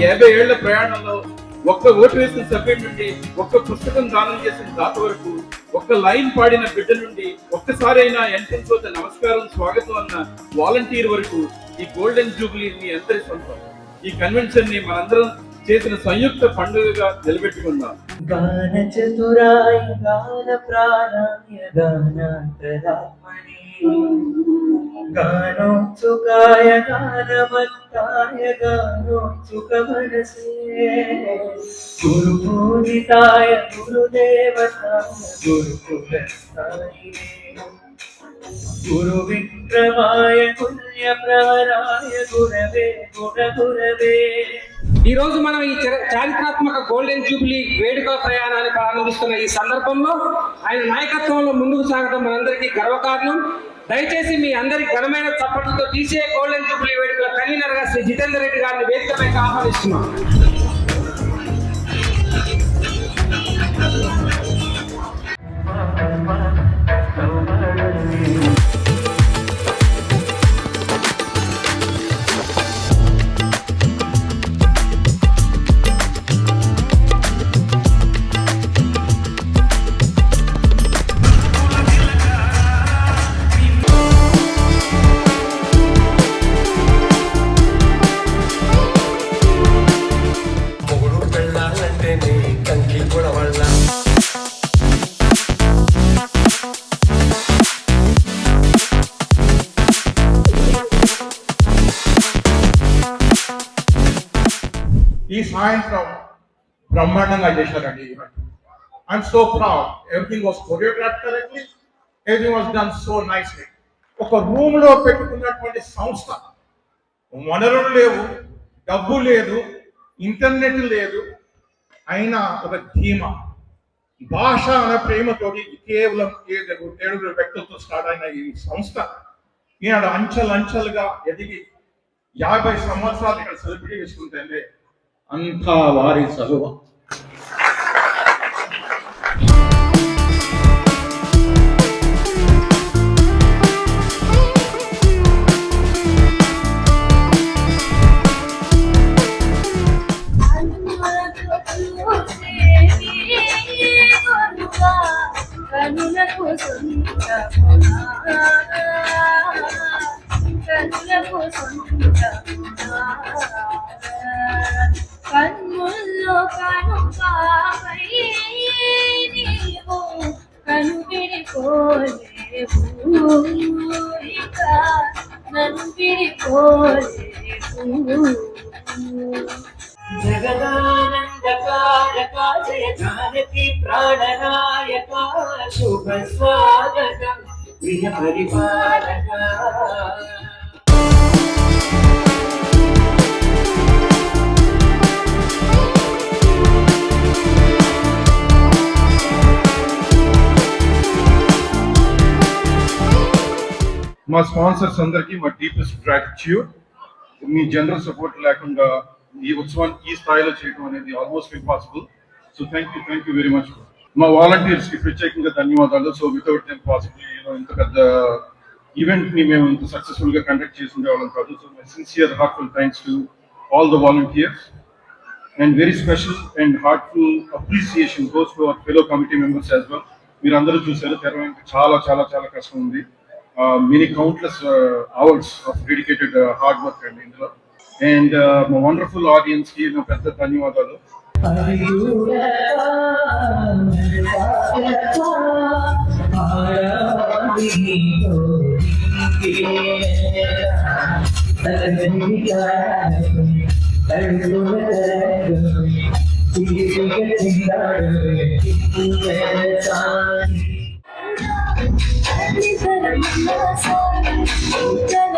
50 ఏళ్ల ప్రయాణంలో ఒక్క ఓటు వేసిన సభ్యుడి నుండి, ఒక్క పుస్తకం దానం చేసిన దాత వరకు, ఒక్క లైన్ పాడిన బిడ్డ నుండి, ఒక్కసారి అయినా ఎంట్రన్స్ వద్ద నమస్కారం స్వాగతం అన్న వాలంటీర్ వరకు ఈ గోల్డెన్ జూబ్లీ మీ అందరి సొంతం. ఈ కన్వెన్షన్ ని మనందరం చేసిన సంయుక్త పండుగగా నిలబెట్టుకుందాం. గాన చతురాయ గాన ప్రాణాయ గానాంతరాత్మనే గానోత్సుకాయ గానమత్తాయ గానోత్సుక మనసే గురు పూజితాయ గురుదేవతాయ గురుకులస్థాయినే గురు విక్రమాయ పుణ్య ప్రవరాయ గురవే గుణగురవే. ఈ రోజు మనం ఈ చారిత్రాత్మక గోల్డెన్ జూబ్లీ వేడుక ప్రయాణాన్ని ప్రారంభిస్తున్న ఈ సందర్భంలో ఆయన నాయకత్వంలో ముందుకు సాగడం మనందరికీ గర్వకారణం. దయచేసి మీ అందరి ఘనమైన చప్పట్లతో TCI గోల్డెన్ జూబ్లీ వేడుక కన్వీనర్ గా శ్రీ జితేందర్ రెడ్డి గారిని వేదికపైకి ఆహ్వానిస్తున్నాం. ఈ సాయంత్రం బ్రహ్మాండంగా చేశారండి. I'm so proud. Everything was choreograph correctly, everything was done so nicely. ఒక రూమ్ లో పెట్టుకున్నటువంటి సంస్థ, వనరులు లేవు, డబ్బు లేదు, ఇంటర్నెట్ లేదు, అయినా ఒక ధీమా భాష అనే ప్రేమతోటి కేవలం 7 వ్యక్తులతో స్టార్ట్ అయిన ఈ సంస్థ ఈనాడు అంచెలుగా ఎదిగి 50 సంవత్సరాలు ఇక్కడ సెలబ్రిటీ చేసుకుంటే అంతా వారి చదువు. కనులకు కన్నుల్లో కనుకాపై నీవు కను విడిపోలేవు, నన్ను విడిపోలేవు. జగదానందకారక జయ జానకి ప్రాణనాయక శుభ స్వాగతం ప్రియ పరిపాలక. మా స్పాన్సర్స్ అందరికీ మా డీపెస్ట్ గ్రాటిట్యూడ్. మీ జనరల్ సపోర్ట్ లేకుండా ఈ ఉత్సవాన్ని ఈ స్థాయిలో చేయడం అనేది almost impossible. So thank you very much. మా వాలంటీర్స్ కి ప్రత్యేకంగా ధన్యవాదాలు. సో వితౌట్ దెమ్ పాసిబుల్ ఇంత పెద్ద ఈవెంట్ ని మేము ఇంత సక్సెస్ఫుల్ గా కండక్ట్ చేసి ఉండేవాళ్ళం కాదు. So my sincere heartful thanks to all the volunteers and very special and heartful appreciation goes to our fellow committee members as well. మీరు అందరూ చూసారు, తెరవడానికి చాలా చాలా చాలా కష్టం ఉంది. many countless hours of dedicated hard work and ఇందులో and my wonderful audience కి నా పెద్ద ధన్యవాదాలు. Thank you.